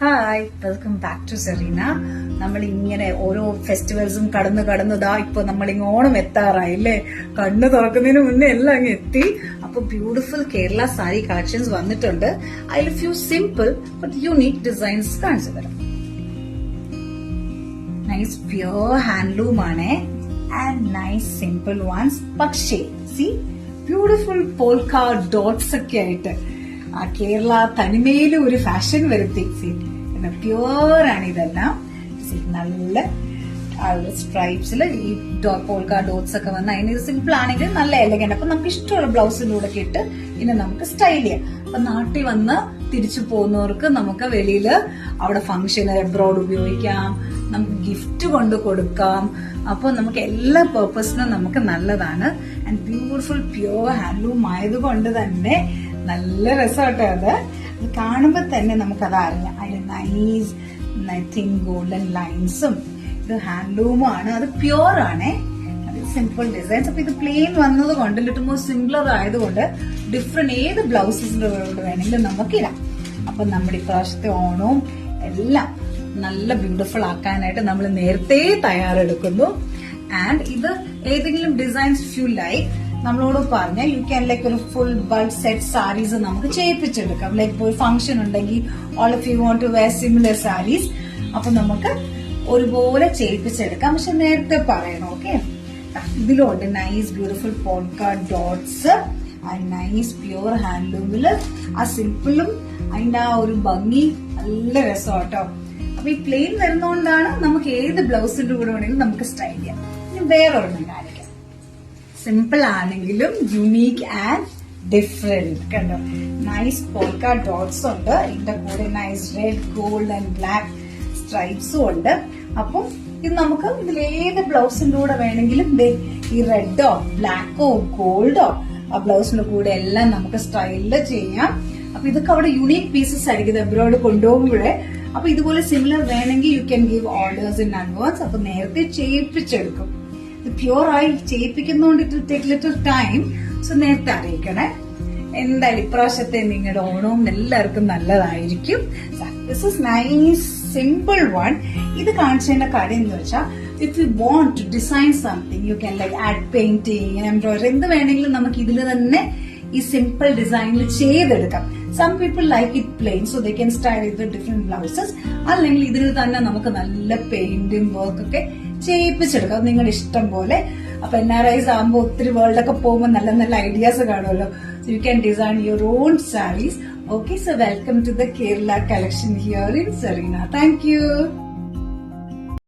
Hi, welcome back to Serena. നമ്മൾ ഇങ്ങനെ ഓരോ ഫെസ്റ്റിവൽസും കടന്നതാ ഇപ്പൊ നമ്മൾ ഓണം എത്താറായി അല്ലേ. കണ്ണു തുറക്കുന്നതിന് മുന്നേ എല്ലാം അങ്ങ് എത്തി. അപ്പൊ ബ്യൂട്ടിഫുൾ കേരള സാരി കളക്ഷൻസ് വന്നിട്ടുണ്ട്. അതിൽ few simple but unique designs കാണിച്ചു തരാം. നൈസ് പ്യൂർ ഹാൻഡ്ലൂം ആണ് ആൻഡ് നൈസ് സിമ്പിൾ വൺസ്. പക്ഷേ സി ബ്യൂട്ടിഫുൾ പോൾക്ക ഡോട്ട്സ് ഒക്കെ ആയിട്ട് ആ കേരള തനിമയിലും ഒരു ഫാഷൻ വരുത്തി. പ്യൂർ ആണ് ഇതെല്ലാം. നല്ല സ്ട്രൈപ്സിൽ ഈ പോൾക്ക ഡോട്ട്സ് ഒക്കെ വന്ന് അതിന് സിമ്പിൾ ആണെങ്കിൽ നല്ല എലഗന്റ്. അപ്പൊ നമുക്ക് ഇഷ്ടമുള്ള ബ്ലൗസിന്റെ കൂടെ ഇട്ട് ഇനി നമുക്ക് സ്റ്റൈൽ ചെയ്യാം. അപ്പൊ നാട്ടിൽ വന്ന് തിരിച്ചു പോകുന്നവർക്ക് നമുക്ക് വെളിയില് അവിടെ ഫംഗ്ഷന് എബ്രോഡ് ഉപയോഗിക്കാം, നമുക്ക് ഗിഫ്റ്റ് കൊണ്ട് കൊടുക്കാം. അപ്പൊ നമുക്ക് എല്ലാ പേർപ്പസിനും നമുക്ക് നല്ലതാണ്. ആൻഡ് ബ്യൂട്ടിഫുൾ പ്യൂർ ഹാൻഡ്ലൂം ആയതുകൊണ്ട് തന്നെ നല്ല രസമാട്ടോ. അത് കാണുമ്പോ തന്നെ നമുക്കത് അറിയാം. അതിന് നൈസ് തിൻ ഗോൾഡൻ ലൈൻസും ഇത് ഹാൻഡ്ലൂമും ആണ്. അത് പ്യൂർ ആണ്. അത് സിമ്പിൾ ഡിസൈൻസ്. അപ്പൊ ഇത് പ്ലെയിൻ വന്നത് കൊണ്ട് ലിറ്റിൽ മോർ സിംപ്ലർ ആയതുകൊണ്ട് ഡിഫറെന്റ് ഏത് ബ്ലൗസസിന്റെ കൂടെ വേണമെങ്കിലും നമുക്ക് ഇടാം. അപ്പൊ നമ്മുടെ ഇപ്രാവശ്യത്തെ ഓണവും എല്ലാം നല്ല ബ്യൂട്ടിഫുൾ ആക്കാനായിട്ട് നമ്മൾ നേരത്തെ തയ്യാറെടുക്കുന്നു. ആൻഡ് ഇത് ഏതെങ്കിലും ഡിസൈൻസ് ഫ്യൂ ലൈക്ക് നമ്മളോട് പറഞ്ഞ യു ക്യാൻ ലൈക്ക് ഒരു ഫുൾ ബൾക്ക് സെറ്റ് സാരീസ് നമുക്ക് ചെയ്യിപ്പിച്ചെടുക്കാം. ലൈക്ക് ഒരു ഫംഗ്ഷൻ ഉണ്ടെങ്കിൽ all of you want to wear similar sarees, അപ്പൊ നമുക്ക് ഒരുപോലെ ചെയ്യിപ്പിച്ചെടുക്കാം. പക്ഷെ നേരത്തെ പറയണം. ഓക്കെ, ഇതിലുണ്ട് nice beautiful polka dots and nice pure ഹാൻഡ്ലൂമില് ആ സിമ്പിളും അതിന്റെ ആ ഒരു ഭംഗി നല്ല രസമാട്ടോ. അപ്പൊ ഈ പ്ലെയിൻ വരുന്നോണ്ടാണ് നമുക്ക് ഏത് ബ്ലൗസിന്റെ കൂടെ വേണമെങ്കിലും നമുക്ക് സ്റ്റൈൽ ചെയ്യാം. ഇനി വേറെ ഒരെണ്ണം കാണിക്കാം. സിമ്പിൾ ആണെങ്കിലും യുണീക്ക് ആൻഡ് ഡിഫറെന്റ്. കണ്ടോ, നൈസ് പോൾക്ക ഡോട്ട്സ് ഉണ്ട്. ഇതിന്റെ കൂടെ nice red gold and black സ്ട്രൈപ്സും ഉണ്ട്. അപ്പം ഇത് നമുക്ക് ഇതിലേത് ബ്ലൗസിന്റെ കൂടെ വേണമെങ്കിലും ഈ റെഡോ ബ്ലാക്കോ ഗോൾഡോ ആ ബ്ലൗസിന്റെ കൂടെ എല്ലാം നമുക്ക് സ്റ്റൈലില് ചെയ്യാം. അപ്പൊ ഇതൊക്കെ അവിടെ യുണീക് പീസസ് ആയിരിക്കും എബ്രോഡ് കൊണ്ടുപോകുമ്പോഴേ. അപ്പൊ ഇതുപോലെ സിമിലർ വേണമെങ്കിൽ you can give orders in advance. അപ്പൊ നേരത്തെ ചെയ്യിപ്പിച്ചെടുക്കും. ഇത് പ്യൂർ ആയി ചെയ്യിപ്പിക്കുന്നതുകൊണ്ട് it will take little time. So നേരത്തെ അറിയിക്കണേ. എന്തായാലും ഇപ്രാവശ്യത്തെ നിങ്ങളുടെ ഓണവും എല്ലാവർക്കും നല്ലതായിരിക്കും. This is nice simple one. ഇത് കാണിച്ചതിന്റെ കാര്യം എന്ന് വെച്ചാൽ if you want to design something you can like add painting embroidery എന്ത് വേണമെങ്കിലും നമുക്ക് ഇതിൽ തന്നെ ഈ സിമ്പിൾ ഡിസൈനിൽ ചെയ്തെടുക്കാം. Some people like it plain so they can style with different blouses. അല്ലെങ്കിൽ ഇതിൽ തന്നെ നമുക്ക് നല്ല പെയിന്റും വർക്ക് ഒക്കെ ചെയ്യിപ്പിച്ചെടുക്കാം. അത് നിങ്ങളുടെ ഇഷ്ടം പോലെ. അപ്പൊ NRIs ആകുമ്പോൾ ഒത്തിരി വേൾഡ് ഒക്കെ പോകുമ്പോൾ നല്ല നല്ല ഐഡിയാസ് കാണുമല്ലോ. So you can design your own saris. Okay, so welcome to the Kerala collection here in Serena. Thank you.